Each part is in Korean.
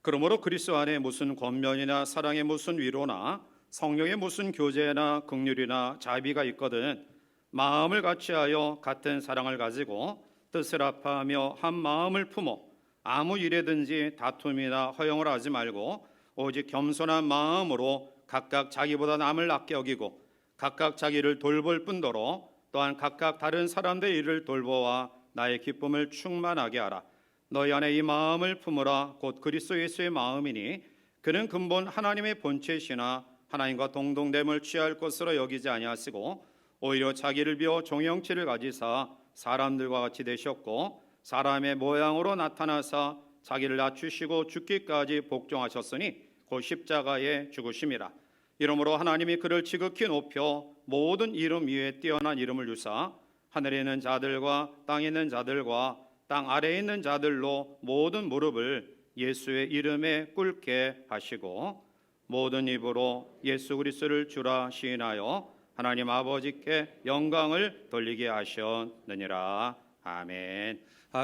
그러므로 그리스도 안에 무슨 권면이나 사랑의 무슨 위로나 성령의 무슨 교제나 긍휼이나 자비가 있거든 마음을 같이하여 같은 사랑을 가지고 뜻을 합하며 한 마음을 품어 아무 일에든지 다툼이나 허용을 하지 말고 오직 겸손한 마음으로 각각 자기보다 남을 낫게 여기고 각각 자기를 돌볼 뿐더러 또한 각각 다른 사람들의 일을 돌보아 나의 기쁨을 충만하게 하라. 너희 안에 이 마음을 품으라. 곧 그리스도 예수의 마음이니 그는 근본 하나님의 본체시나 하나님과 동등됨을 취할 것으로 여기지 아니하시고 오히려 자기를 비워 종형체를 가지사 사람들과 같이 되셨고 사람의 모양으로 나타나사 자기를 낮추시고 죽기까지 복종하셨으니 곧 십자가에 죽으심이라. 이러므로 하나님이 그를 지극히 높여 모든 이름 위에 뛰어난 이름을 주사 하늘에 있는 자들과 땅에 있는 자들과 땅 아래에 있는 자들로 모든 무릎을 예수의 이름에 꿇게 하시고 모든 입으로 예수 그리스도를 주라 시인하여 하나님 아버지께 영광을 돌리게 하셨느니라. 아멘.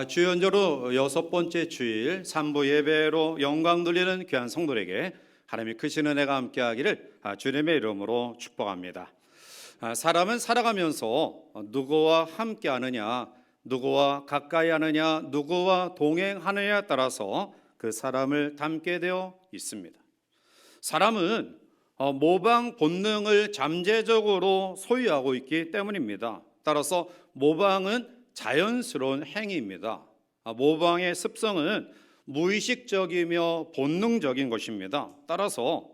주연절로 6번째 주일 3부 예배로 영광 돌리는 귀한 성도들에게 하나님의 크신 은혜가 함께하기를 주님의 이름으로 축복합니다. 사람은 살아가면서 누구와 함께하느냐, 누구와 가까이 하느냐, 누구와 동행하느냐에 따라서 그 사람을 닮게 되어 있습니다. 사람은 모방 본능을 잠재적으로 소유하고 있기 때문입니다. 따라서 모방은 자연스러운 행위입니다. 모방의 습성은 무의식적이며 본능적인 것입니다. 따라서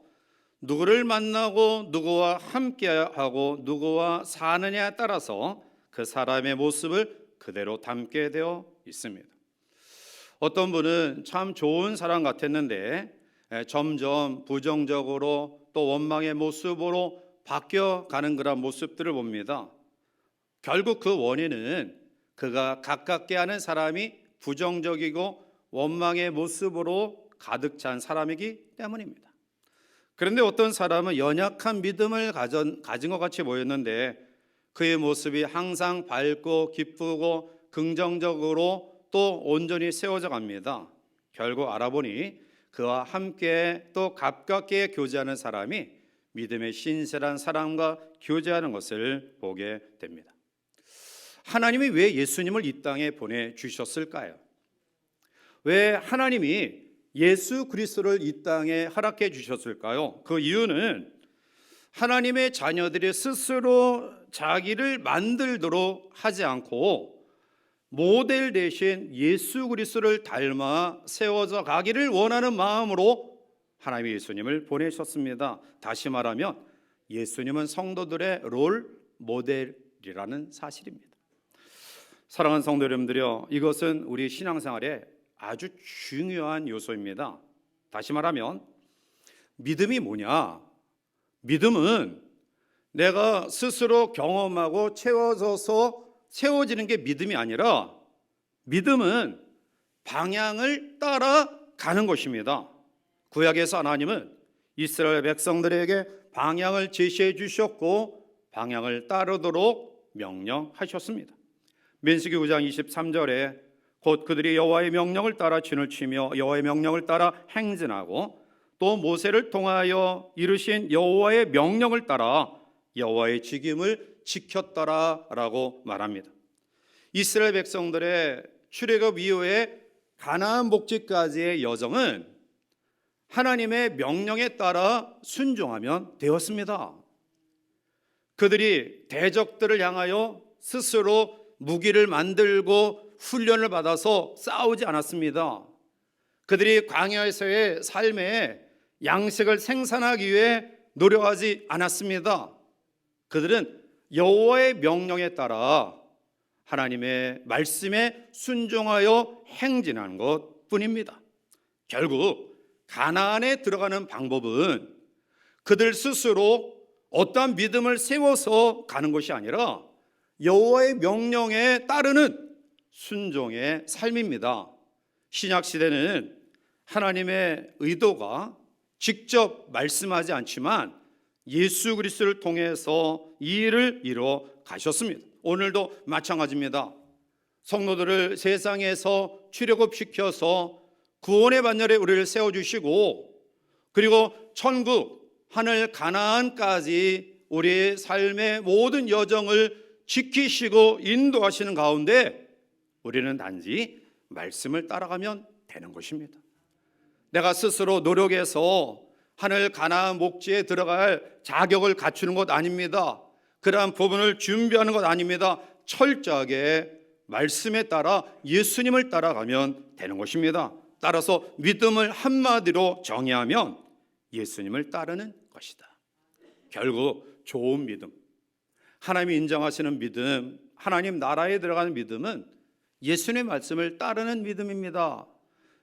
누구를 만나고 누구와 함께하고 누구와 사느냐에 따라서 그 사람의 모습을 그대로 담게 되어 있습니다. 어떤 분은 참 좋은 사람 같았는데 점점 부정적으로 또 원망의 모습으로 바뀌어가는 그런 모습들을 봅니다. 결국 그 원인은 그가 가깝게 하는 사람이 부정적이고 원망의 모습으로 가득 찬 사람이기 때문입니다. 그런데 어떤 사람은 연약한 믿음을 가진 것 같이 보였는데 그의 모습이 항상 밝고 기쁘고 긍정적으로 또 온전히 세워져 갑니다. 결국 알아보니 그와 함께 또 가깝게 교제하는 사람이 믿음의 신실한 사람과 교제하는 것을 보게 됩니다. 하나님이 왜 예수님을 이 땅에 보내주셨을까요? 왜 하나님이 예수 그리스도를 이 땅에 허락해 주셨을까요? 그 이유는 하나님의 자녀들이 스스로 자기를 만들도록 하지 않고 모델 대신 예수 그리스도를 닮아 세워져 가기를 원하는 마음으로 하나님이 예수님을 보내셨습니다. 다시 말하면 예수님은 성도들의 롤 모델이라는 사실입니다. 사랑하는 성도 여러분들이요, 이것은 우리 신앙생활에 아주 중요한 요소입니다. 다시 말하면 믿음이 뭐냐? 믿음은 내가 스스로 경험하고 채워져서 세워지는 게 믿음이 아니라 믿음은 방향을 따라가는 것입니다. 구약에서 하나님은 이스라엘 백성들에게 방향을 제시해 주셨고 방향을 따르도록 명령하셨습니다. 민수기 9장 23절에 곧 그들이 여호와의 명령을 따라 진을 치며 여호와의 명령을 따라 행진하고 또 모세를 통하여 이르신 여호와의 명령을 따라 여호와의 직임을 지켰더라라고 말합니다. 이스라엘 백성들의 출애굽 이후에 가나안 복지까지의 여정은 하나님의 명령에 따라 순종하면 되었습니다. 그들이 대적들을 향하여 스스로 무기를 만들고 훈련을 받아서 싸우지 않았습니다. 그들이 광야에서의 삶에 양식을 생산하기 위해 노력하지 않았습니다. 그들은 여호와의 명령에 따라 하나님의 말씀에 순종하여 행진한 것뿐입니다. 결국 가나안에 들어가는 방법은 그들 스스로 어떠한 믿음을 세워서 가는 것이 아니라 여호와의 명령에 따르는 순종의 삶입니다. 신약 시대는 하나님의 의도가 직접 말씀하지 않지만 예수 그리스도를 통해서 이 일을 이루어 가셨습니다. 오늘도 마찬가지입니다. 성도들을 세상에서 출애굽시켜서 구원의 반열에 우리를 세워주시고, 그리고 천국, 하늘 가나안까지 우리의 삶의 모든 여정을 지키시고 인도하시는 가운데 우리는 단지 말씀을 따라가면 되는 것입니다. 내가 스스로 노력해서 하늘 가나안 목지에 들어갈 자격을 갖추는 것 아닙니다. 그러한 부분을 준비하는 것 아닙니다. 철저하게 말씀에 따라 예수님을 따라가면 되는 것입니다. 따라서 믿음을 한마디로 정의하면 예수님을 따르는 것이다. 결국 좋은 믿음, 하나님이 인정하시는 믿음, 하나님 나라에 들어가는 믿음은 예수님의 말씀을 따르는 믿음입니다.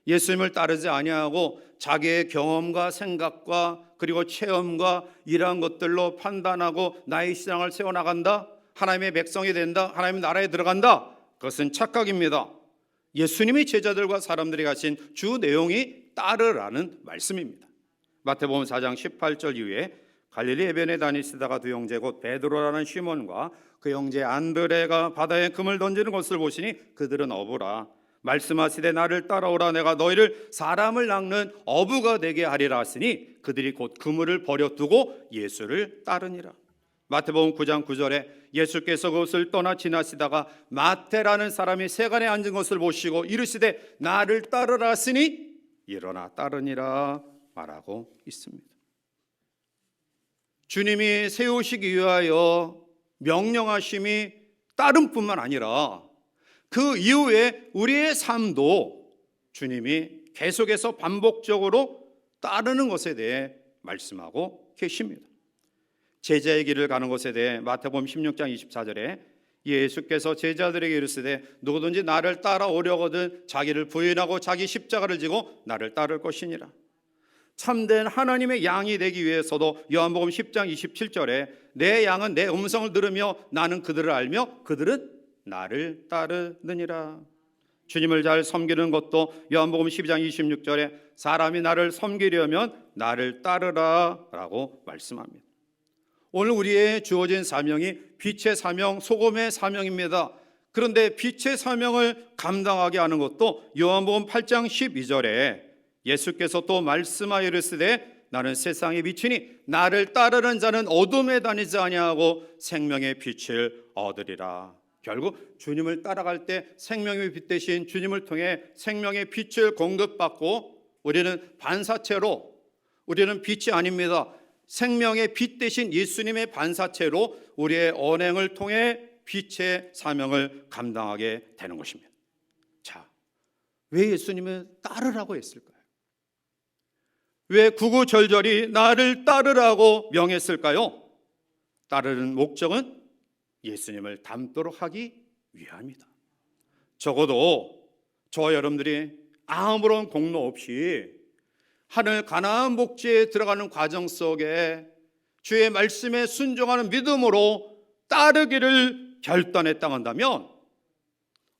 예수님을 따르지 아니하고 자기의 경험과 생각과 그리고 체험과 이러한 것들로 판단하고 나의 신앙을 세워나간다, 하나님의 백성이 된다, 하나님의 나라에 들어간다, 그것은 착각입니다. 예수님이 제자들과 사람들이 가신 주 내용이 따르라는 말씀입니다. 마태복음 4장 18절 이후에 갈릴리 해변에 다니시다가 두 형제 곧 베드로라는 시몬과 그 형제 안드레가 바다에 금을 던지는 것을 보시니 그들은 어부라. 말씀하시되 나를 따라오라. 내가 너희를 사람을 낚는 어부가 되게 하리라 하시니 그들이 곧 그물을 버려두고 예수를 따르니라. 마태복음 9장 9절에 예수께서 그것을 떠나 지나시다가 마태라는 사람이 세간에 앉은 것을 보시고 이르시되 나를 따르라 하시니 일어나 따르니라 말하고 있습니다. 주님이 세우시기 위하여 명령하심이 따름뿐만 아니라 그 이후에 우리의 삶도 주님이 계속해서 반복적으로 따르는 것에 대해 말씀하고 계십니다. 제자의 길을 가는 것에 대해 마태복음 16장 24절에 예수께서 제자들에게 이르시되 누구든지 나를 따라오려거든 자기를 부인하고 자기 십자가를 지고 나를 따를 것이니라. 참된 하나님의 양이 되기 위해서도 요한복음 10장 27절에 내 양은 내 음성을 들으며 나는 그들을 알며 그들은 나를 따르느니라. 주님을 잘 섬기는 것도 요한복음 12장 26절에 사람이 나를 섬기려면 나를 따르라 라고 말씀합니다. 오늘 우리의 주어진 사명이 빛의 사명, 소금의 사명입니다. 그런데 빛의 사명을 감당하게 하는 것도 요한복음 8장 12절에 예수께서 또 말씀하여 이르시되 나는 세상의 빛이니 나를 따르는 자는 어둠에 다니지 아니하고 생명의 빛을 얻으리라. 결국 주님을 따라갈 때 생명의 빛 대신 주님을 통해 생명의 빛을 공급받고 우리는 반사체로, 우리는 빛이 아닙니다. 생명의 빛 대신 예수님의 반사체로 우리의 언행을 통해 빛의 사명을 감당하게 되는 것입니다. 자, 왜 예수님을 따르라고 했을까요? 왜 구구절절히 나를 따르라고 명했을까요? 따르는 목적은 예수님을 닮도록 하기 위함이다. 적어도 저와 여러분들이 아무런 공로 없이 하늘 가나안 목지에 들어가는 과정 속에 주의 말씀에 순종하는 믿음으로 따르기를 결단했다 한다면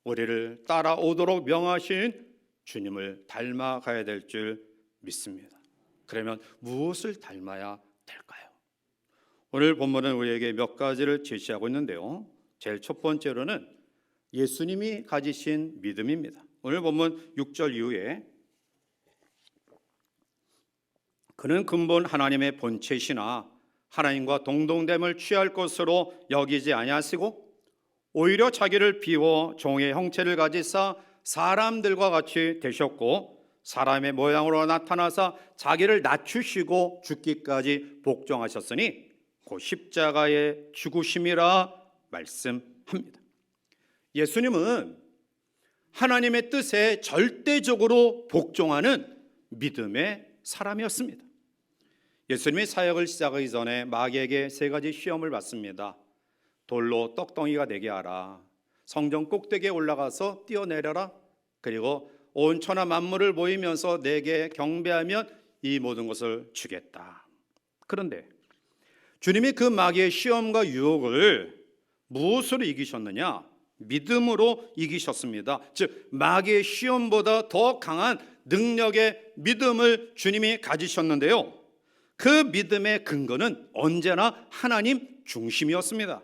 우리를 따라오도록 명하신 주님을 닮아가야 될 줄 믿습니다. 그러면 무엇을 닮아야 될까요? 오늘 본문은 우리에게 몇 가지를 제시하고 있는데요. 제일 첫 번째로는 예수님이 가지신 믿음입니다. 오늘 본문 6절 이후에 그는 근본 하나님의 본체시나 하나님과 동등됨을 취할 것으로 여기지 아니하시고 오히려 자기를 비워 종의 형체를 가지사 사람들과 같이 되셨고 사람의 모양으로 나타나사 자기를 낮추시고 죽기까지 복종하셨으니 곧 십자가의 죽으심이라 말씀합니다. 예수님은 하나님의 뜻에 절대적으로 복종하는 믿음의 사람이었습니다. 예수님이 사역을 시작하기 전에 마귀에게 세 가지 시험을 받습니다. 돌로 떡덩이가 되게 하라, 성전 꼭대기에 올라가서 뛰어내려라, 그리고 온 천하 만물을 모이면서 내게 경배하면 이 모든 것을 주겠다. 그런데 주님이 그 마귀의 시험과 유혹을 무엇으로 이기셨느냐? 믿음으로 이기셨습니다. 즉 마귀의 시험보다 더 강한 능력의 믿음을 주님이 가지셨는데요. 그 믿음의 근거는 언제나 하나님 중심이었습니다.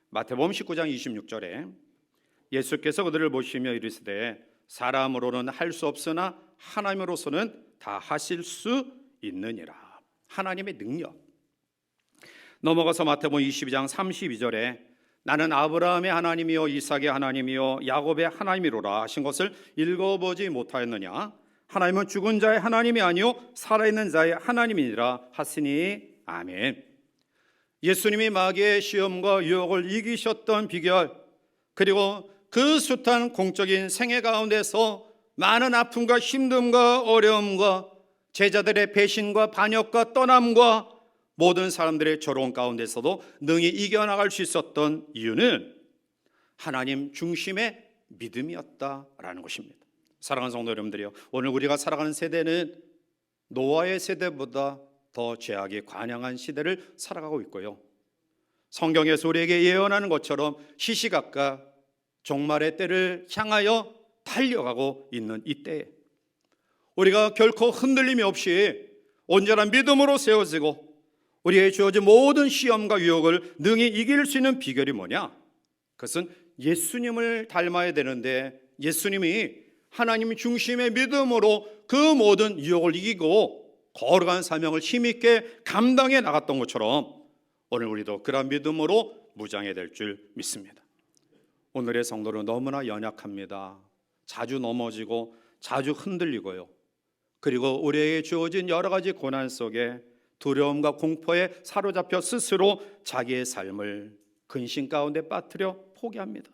마태복음 19장 26절에 예수께서 그들을 보시며 이르시되 사람으로는 할 수 없으나 하나님으로서는 다 하실 수 있느니라. 하나님의 능력. 넘어가서 마태복음 22장 32절에 나는 아브라함의 하나님이요 이삭의 하나님이요 야곱의 하나님이로라 하신 것을 읽어보지 못하였느냐. 하나님은 죽은 자의 하나님이 아니요 살아있는 자의 하나님이니라 하시니 아멘. 예수님이 마귀의 시험과 유혹을 이기셨던 비결, 그리고 그 숱한 공적인 생애 가운데서 많은 아픔과 힘듦과 어려움과 제자들의 배신과 반역과 떠남과 모든 사람들의 조롱 가운데서도 능히 이겨나갈 수 있었던 이유는 하나님 중심의 믿음이었다라는 것입니다. 사랑하는 성도 여러분들이요, 오늘 우리가 살아가는 세대는 노아의 세대보다 더 죄악이 관영한 시대를 살아가고 있고요, 성경에서 우리에게 예언하는 것처럼 시시각각 종말의 때를 향하여 달려가고 있는 이때에 우리가 결코 흔들림이 없이 온전한 믿음으로 세워지고 우리에게 주어진 모든 시험과 유혹을 능히 이길 수 있는 비결이 뭐냐? 그것은 예수님을 닮아야 되는데, 예수님이 하나님 중심의 믿음으로 그 모든 유혹을 이기고 거룩한 사명을 힘있게 감당해 나갔던 것처럼 오늘 우리도 그런 믿음으로 무장해야 될 줄 믿습니다. 오늘의 성도는 너무나 연약합니다. 자주 넘어지고 자주 흔들리고요, 그리고 우리에게 주어진 여러 가지 고난 속에 두려움과 공포에 사로잡혀 스스로 자기의 삶을 근심 가운데 빠뜨려 포기합니다.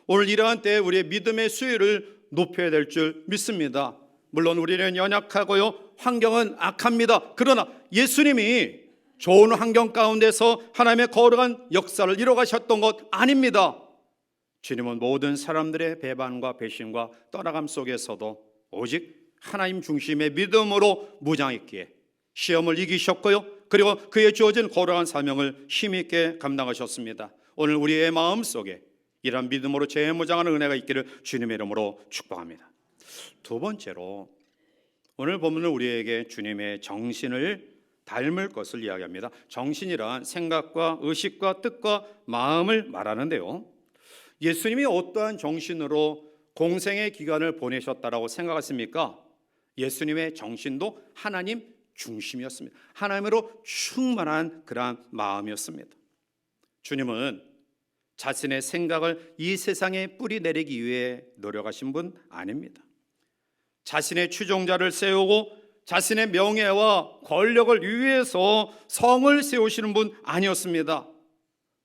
오늘 이러한 때에 우리의 믿음의 수위를 높여야 될 줄 믿습니다. 물론 우리는 연약하고요, 환경은 악합니다. 그러나 예수님이 좋은 환경 가운데서 하나님의 거룩한 역사를 이뤄가셨던 것 아닙니다. 주님은 모든 사람들의 배반과 배신과 떠나감 속에서도 오직 하나님 중심의 믿음으로 무장했기에 시험을 이기셨고요, 그리고 그의 주어진 거룩한 사명을 힘있게 감당하셨습니다. 오늘 우리의 마음속에 이런 믿음으로 재무장하는 은혜가 있기를 주님의 이름으로 축복합니다. 두 번째로, 오늘 본문은 우리에게 주님의 정신을 닮을 것을 이야기합니다. 정신이란 생각과 의식과 뜻과 마음을 말하는데요, 예수님이 어떠한 정신으로 공생의 기간을 보내셨다라고 생각하십니까? 예수님의 정신도 하나님 중심이었습니다. 하나님으로 충만한 그러한 마음이었습니다. 주님은 자신의 생각을 이 세상에 뿌리내리기 위해 노력하신 분 아닙니다. 자신의 추종자를 세우고 자신의 명예와 권력을 위해서 성을 세우시는 분 아니었습니다.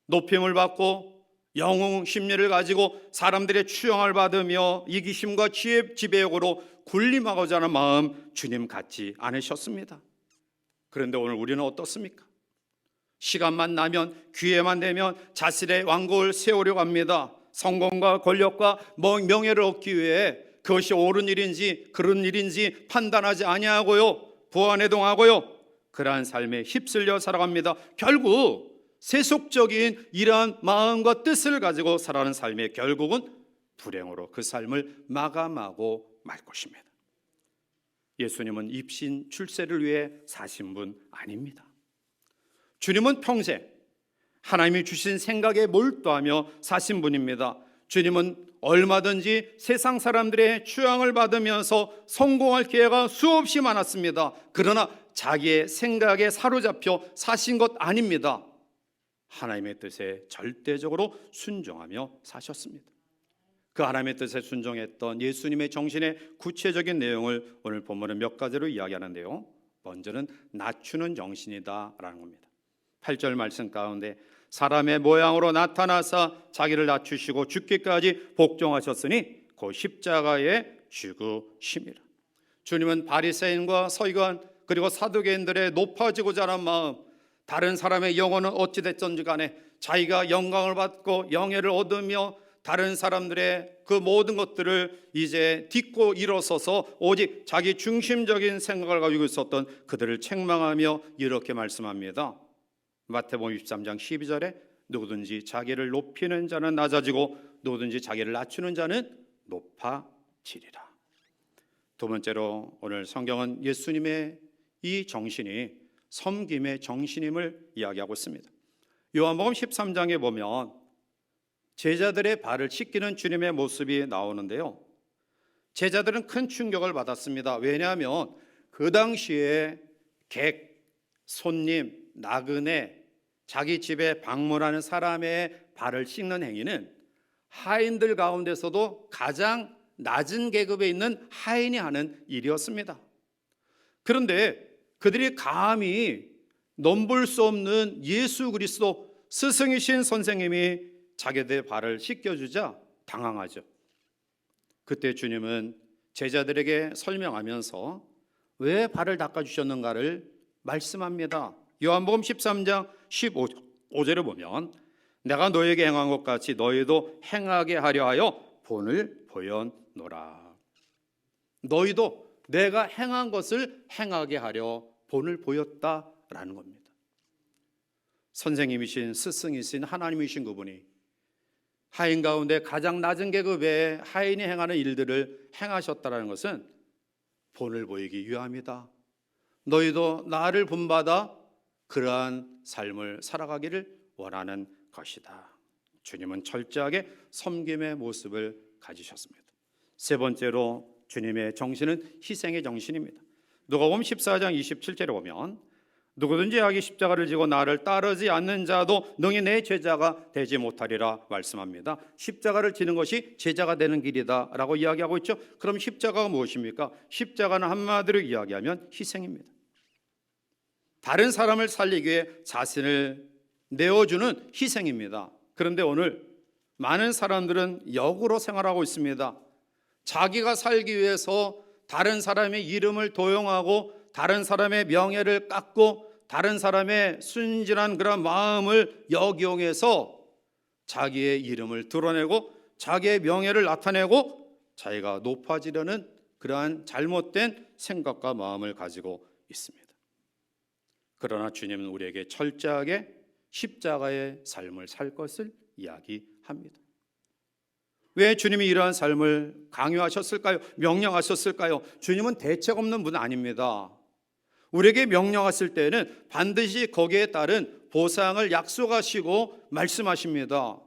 높임을 받고 영웅 심리를 가지고 사람들의 추앙을 받으며 이기심과 지배욕으로 군림하고자 하는 마음 주님 갖지 않으셨습니다. 그런데 오늘 우리는 어떻습니까? 시간만 나면, 기회만 되면 자신의 왕국을 세우려고 합니다. 성공과 권력과 명예를 얻기 위해 그것이 옳은 일인지 그런 일인지 판단하지 아니하고요, 부안해동하고요, 그러한 삶에 휩쓸려 살아갑니다. 결국 세속적인 이러한 마음과 뜻을 가지고 살아가는 삶의 결국은 불행으로 그 삶을 마감하고 말 것입니다. 예수님은 입신 출세를 위해 사신 분 아닙니다. 주님은 평생 하나님이 주신 생각에 몰두하며 사신 분입니다. 주님은 얼마든지 세상 사람들의 추앙을 받으면서 성공할 기회가 수없이 많았습니다. 그러나 자기의 생각에 사로잡혀 사신 것 아닙니다. 하나님의 뜻에 절대적으로 순종하며 사셨습니다. 그 하나님의 뜻에 순종했던 예수님의 정신의 구체적인 내용을 오늘 본문은 몇 가지로 이야기하는데요, 먼저는 낮추는 정신이다라는 겁니다. 8절 말씀 가운데 사람의 모양으로 나타나사 자기를 낮추시고 죽기까지 복종하셨으니 곧 십자가에 죽으심이라. 주님은 바리새인과 서기관 그리고 사두개인들의 높아지고자 하는 마음, 다른 사람의 영혼은 어찌됐든지 간에 자기가 영광을 받고 영예를 얻으며 다른 사람들의 그 모든 것들을 이제 딛고 일어서서 오직 자기 중심적인 생각을 가지고 있었던 그들을 책망하며 이렇게 말씀합니다. 마태복음 23장 12절에 누구든지 자기를 높이는 자는 낮아지고 누구든지 자기를 낮추는 자는 높아지리라. 두 번째로, 오늘 성경은 예수님의 이 정신이 섬김의 정신임을 이야기하고 있습니다. 요한복음 13장에 보면 제자들의 발을 씻기는 주님의 모습이 나오는데요, 제자들은 큰 충격을 받았습니다. 왜냐하면 그 당시에 객, 손님, 나그네, 자기 집에 방문하는 사람의 발을 씻는 행위는 하인들 가운데서도 가장 낮은 계급에 있는 하인이 하는 일이었습니다. 그런데 그들이 감히 넘볼 수 없는 예수 그리스도 스승이신 선생님이 자기들 발을 씻겨주자 당황하죠. 그때 주님은 제자들에게 설명하면서 왜 발을 닦아주셨는가를 말씀합니다. 요한복음 13장 15절을 보면 내가 너에게 행한 것 같이 너희도 행하게 하려 하여 본을 보였노라. 너희도 내가 행한 것을 행하게 하려 본을 보였다라는 겁니다. 선생님이신 스승이신 하나님이신 그분이 하인 가운데 가장 낮은 계급의 하인이 행하는 일들을 행하셨다는 것은 본을 보이기 위함이다. 너희도 나를 본받아 그러한 삶을 살아가기를 원하는 것이다. 주님은 철저하게 섬김의 모습을 가지셨습니다. 세 번째로 주님의 정신은 희생의 정신입니다. 누가복음 14장 27절에 보면 누구든지 자기 십자가를 지고 나를 따르지 않는 자도 능히 내 제자가 되지 못하리라 말씀합니다. 십자가를 지는 것이 제자가 되는 길이다 라고 이야기하고 있죠. 그럼 십자가가 무엇입니까? 십자가는 한마디로 이야기하면 희생입니다. 다른 사람을 살리기 위해 자신을 내어주는 희생입니다. 그런데 오늘 많은 사람들은 역으로 생활하고 있습니다. 자기가 살기 위해서 다른 사람의 이름을 도용하고 다른 사람의 명예를 깎고 다른 사람의 순진한 그런 마음을 역이용해서 자기의 이름을 드러내고 자기의 명예를 나타내고 자기가 높아지려는 그러한 잘못된 생각과 마음을 가지고 있습니다. 그러나 주님은 우리에게 철저하게 십자가의 삶을 살 것을 이야기합니다. 왜 주님이 이러한 삶을 강요하셨을까요? 명령하셨을까요? 주님은 대책 없는 분 아닙니다. 우리에게 명령하실 때는 반드시 거기에 따른 보상을 약속하시고 말씀하십니다.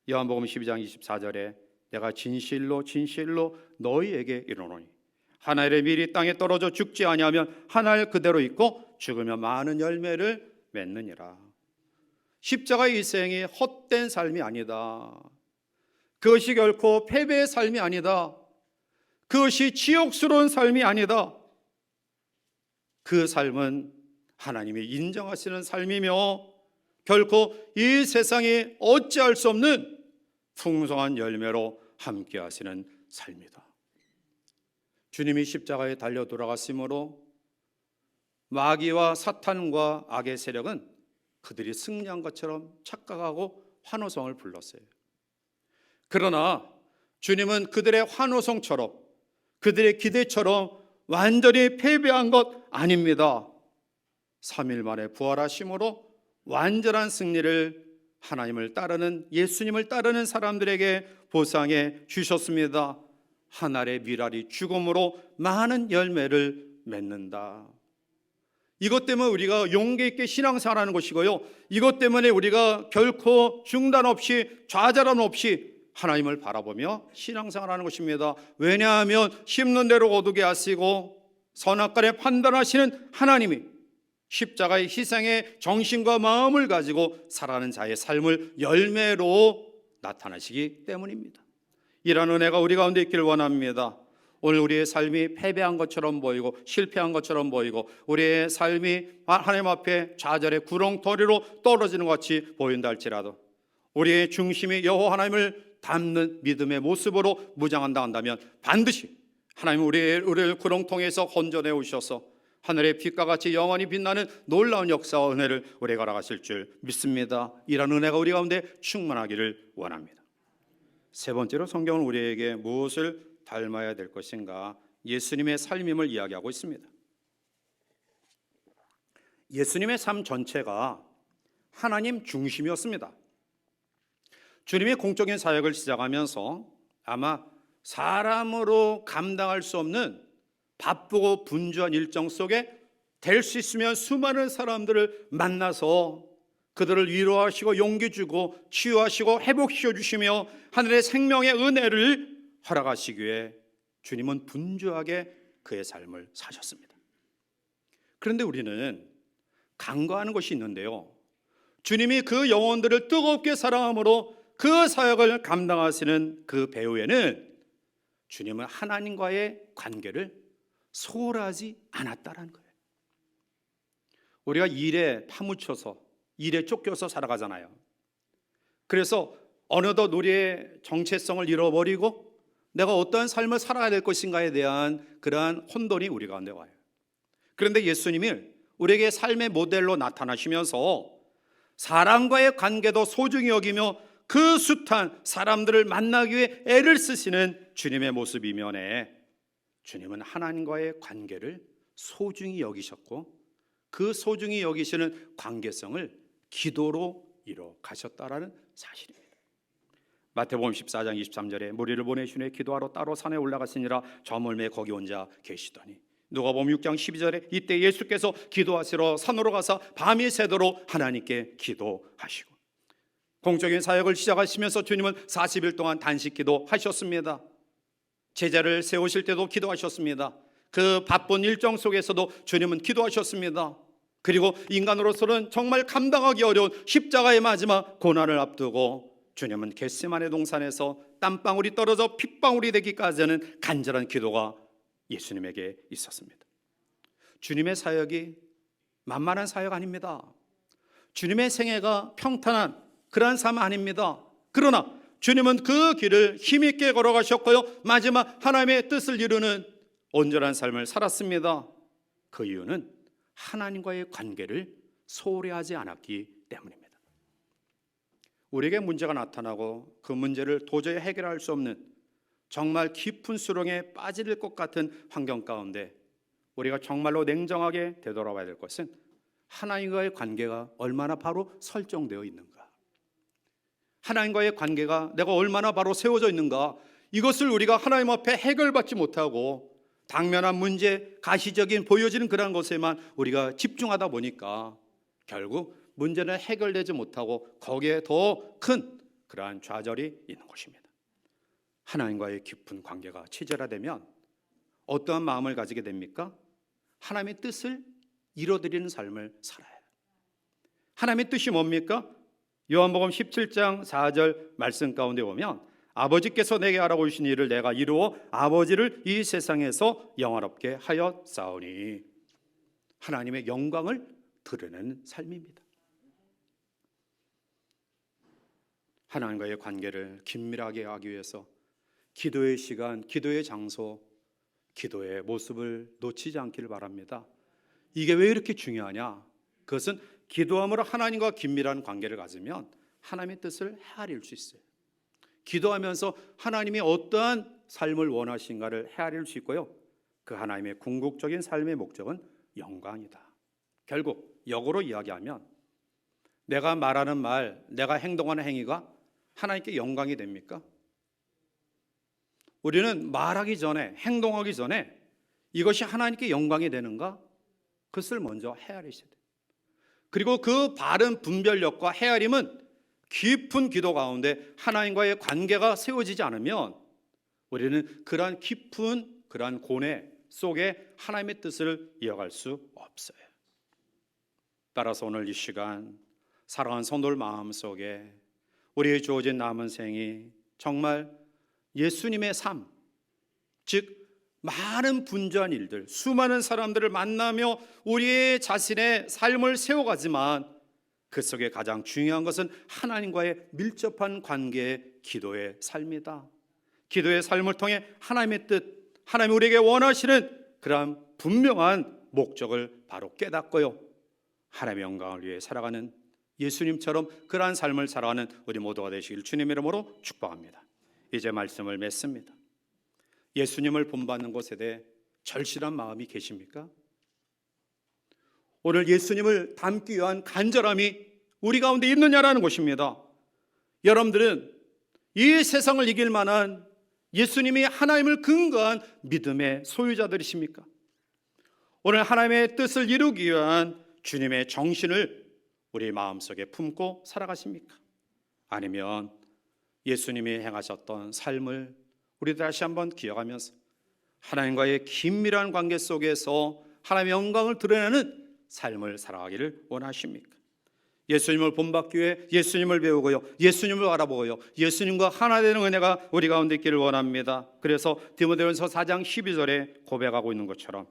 요한복음 12장 24절에 내가 진실로 진실로 너희에게 이르노니 한 알의 밀이 땅에 떨어져 죽지 아니하면 한 알 그대로 있고 죽으면 많은 열매를 맺느니라. 십자가의 희생이 헛된 삶이 아니다. 그것이 결코 패배의 삶이 아니다. 그것이 치욕스러운 삶이 아니다. 그 삶은 하나님이 인정하시는 삶이며 결코 이 세상이 어찌할 수 없는 풍성한 열매로 함께 하시는 삶이다. 주님이 십자가에 달려 돌아갔으므로 마귀와 사탄과 악의 세력은 그들이 승리한 것처럼 착각하고 환호성을 불렀어요. 그러나 주님은 그들의 환호성처럼 그들의 기대처럼 완전히 패배한 것 아닙니다. 3일 만에 부활하심으로 완전한 승리를 하나님을 따르는 예수님을 따르는 사람들에게 보상해 주셨습니다. 한 알의 밀알이 죽음으로 많은 열매를 맺는다. 이것 때문에 우리가 용기 있게 신앙생활하는 것이고요, 이것 때문에 우리가 결코 중단 없이 좌절함 없이 하나님을 바라보며 신앙생활하는 것입니다. 왜냐하면 심는 대로 거두게 하시고 선악간에 판단하시는 하나님이 십자가의 희생의 정신과 마음을 가지고 살아가는 자의 삶을 열매로 나타나시기 때문입니다. 이런 은혜가 우리 가운데 있기를 원합니다. 오늘 우리의 삶이 패배한 것처럼 보이고 실패한 것처럼 보이고 우리의 삶이 하나님 앞에 좌절의 구렁텅이로 떨어지는 것 같이 보인다 할지라도 우리의 중심이 여호와 하나님을 닮는 믿음의 모습으로 무장한다 한다면 반드시 하나님 우리를 구렁텅이에서 건져내 오셔서 하늘의 빛과 같이 영원히 빛나는 놀라운 역사와 은혜를 우리에게 허락하실 줄 믿습니다. 이런 은혜가 우리 가운데 충만하기를 원합니다. 세 번째로 성경은 우리에게 무엇을 닮아야 될 것인가? 예수님의 삶임을 이야기하고 있습니다. 예수님의 삶 전체가 하나님 중심이었습니다. 주님의 공적인 사역을 시작하면서 아마 사람으로 감당할 수 없는 바쁘고 분주한 일정 속에 될 수 있으면 수많은 사람들을 만나서 그들을 위로하시고 용기 주고 치유하시고 회복시켜 주시며 하늘의 생명의 은혜를 허락하시기에 주님은 분주하게 그의 삶을 사셨습니다. 그런데 우리는 간과하는 것이 있는데요, 주님이 그 영혼들을 뜨겁게 사랑함으로 그 사역을 감당하시는 그 배후에는 주님은 하나님과의 관계를 소홀하지 않았다라는 거예요. 우리가 일에 파묻혀서, 일에 쫓겨서 살아가잖아요. 그래서 어느덧 우리의 정체성을 잃어버리고 내가 어떠한 삶을 살아야 될 것인가에 대한 그러한 혼돈이 우리 가운데 와요. 그런데 예수님이 우리에게 삶의 모델로 나타나시면서 사람과의 관계도 소중히 여기며 그 숱한 사람들을 만나기 위해 애를 쓰시는 주님의 모습이면에 주님은 하나님과의 관계를 소중히 여기셨고 그 소중히 여기시는 관계성을 기도로 이뤄 가셨다라는 사실입니다. 마태복음 14장 23절에 무리를 보내신 후에 기도하러 따로 산에 올라갔으니라 저 멀매 거기 혼자 계시더니, 누가복음 6장 12절에 이때 예수께서 기도하시러 산으로 가사 밤이 새도록 하나님께 기도하시고, 공적인 사역을 시작하시면서 주님은 40일 동안 단식 기도하셨습니다. 제자를 세우실 때도 기도하셨습니다. 그 바쁜 일정 속에서도 주님은 기도하셨습니다. 그리고 인간으로서는 정말 감당하기 어려운 십자가의 마지막 고난을 앞두고 주님은 겟세마네 동산에서 땀방울이 떨어져 핏방울이 되기까지는 간절한 기도가 예수님에게 있었습니다. 주님의 사역이 만만한 사역 아닙니다. 주님의 생애가 평탄한 그러한 삶 아닙니다. 그러나 주님은 그 길을 힘있게 걸어가셨고요, 마지막 하나님의 뜻을 이루는 온전한 삶을 살았습니다. 그 이유는 하나님과의 관계를 소홀히 하지 않았기 때문입니다. 우리에게 문제가 나타나고 그 문제를 도저히 해결할 수 없는 정말 깊은 수렁에 빠질 것 같은 환경 가운데 우리가 정말로 냉정하게 되돌아봐야 될 것은 하나님과의 관계가 얼마나 바로 설정되어 있는가, 하나님과의 관계가 내가 얼마나 바로 세워져 있는가, 이것을 우리가 하나님 앞에 해결받지 못하고 당면한 문제, 가시적인 보여지는 그런 것에만 우리가 집중하다 보니까 결국 문제는 해결되지 못하고 거기에 더 큰 그러한 좌절이 있는 것입니다. 하나님과의 깊은 관계가 체질화되면 어떠한 마음을 가지게 됩니까? 하나님의 뜻을 이뤄드리는 삶을 살아요. 하나님의 뜻이 뭡니까? 요한복음 17장 4절 말씀 가운데 보면 아버지께서 내게 하라고 주신 일을 내가 이루어 아버지를 이 세상에서 영화롭게 하여 싸우니, 하나님의 영광을 드러내는 삶입니다. 하나님과의 관계를 긴밀하게 하기 위해서 기도의 시간, 기도의 장소, 기도의 모습을 놓치지 않기를 바랍니다. 이게 왜 이렇게 중요하냐? 그것은 기도함으로 하나님과 긴밀한 관계를 가지면 하나님의 뜻을 헤아릴 수 있어요. 기도하면서 하나님이 어떠한 삶을 원하신가를 헤아릴 수 있고요, 그 하나님의 궁극적인 삶의 목적은 영광이다. 결국 역으로 이야기하면 내가 말하는 말, 내가 행동하는 행위가 하나님께 영광이 됩니까? 우리는 말하기 전에, 행동하기 전에 이것이 하나님께 영광이 되는가? 그것을 먼저 헤아리셔야 돼요. 그리고 그 바른 분별력과 헤아림은 깊은 기도 가운데 하나님과의 관계가 세워지지 않으면 우리는 그러한 깊은 그러한 고뇌 속에 하나님의 뜻을 이어갈 수 없어요. 따라서 오늘 이 시간 사랑하는 성도들 마음속에 우리의 주어진 남은 생이 정말 예수님의 삶, 즉 많은 분주한 일들, 수많은 사람들을 만나며 우리의 자신의 삶을 세워가지만 그 속에 가장 중요한 것은 하나님과의 밀접한 관계의 기도의 삶이다. 기도의 삶을 통해 하나님의 뜻, 하나님 우리에게 원하시는 그러한 분명한 목적을 바로 깨닫고요, 하나님의 영광을 위해 살아가는 예수님처럼 그러한 삶을 살아가는 우리 모두가 되시길 주님의 이름으로 축복합니다. 이제 말씀을 맺습니다. 예수님을 본받는 것에 대해 절실한 마음이 계십니까? 오늘 예수님을 닮기 위한 간절함이 우리 가운데 있느냐라는 것입니다. 여러분들은 이 세상을 이길 만한 예수님이 하나님을 근거한 믿음의 소유자들이십니까? 오늘 하나님의 뜻을 이루기 위한 주님의 정신을 우리 마음속에 품고 살아가십니까? 아니면 예수님이 행하셨던 삶을 우리 다시 한번 기억하면서 하나님과의 긴밀한 관계 속에서 하나님의 영광을 드러내는 삶을 살아가기를 원하십니까? 예수님을 본받기 위해 예수님을 배우고요, 예수님을 알아보고요, 예수님과 하나 되는 은혜가 우리 가운데 있기를 원합니다. 그래서 디모데전서 4장 12절에 고백하고 있는 것처럼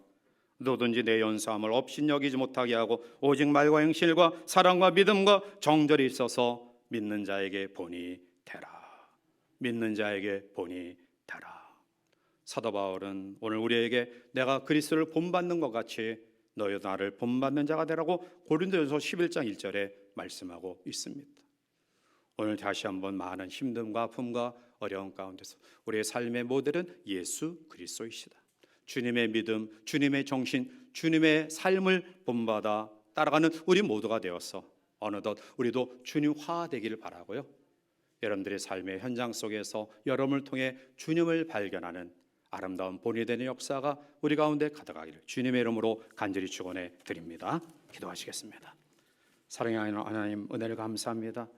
누구든지 내 연소함을 업신여기지 못하게 하고 오직 말과 행실과 사랑과 믿음과 정절이 있어서 믿는 자에게 본이 되라. 믿는 자에게 본이 되라. 사도 바울은 오늘 우리에게 내가 그리스도를 본받는 것 같이 너희도 나를 본받는 자가 되라고 고린도전서 11장 1절에 말씀하고 있습니다. 오늘 다시 한번 많은 힘듦과 아픔과 어려움 가운데서 우리의 삶의 모델은 예수 그리스도이시다. 주님의 믿음, 주님의 정신, 주님의 삶을 본받아 따라가는 우리 모두가 되어서 어느덧 우리도 주님화 되기를 바라고요, 여러분들의 삶의 현장 속에서 여러분을 통해 주님을 발견하는 아름다운 본이 되는 역사가 우리 가운데 가득하기를 주님의 이름으로 간절히 축원해 드립니다. 기도하시겠습니다. 사랑하는 하나님, 은혜를 감사합니다.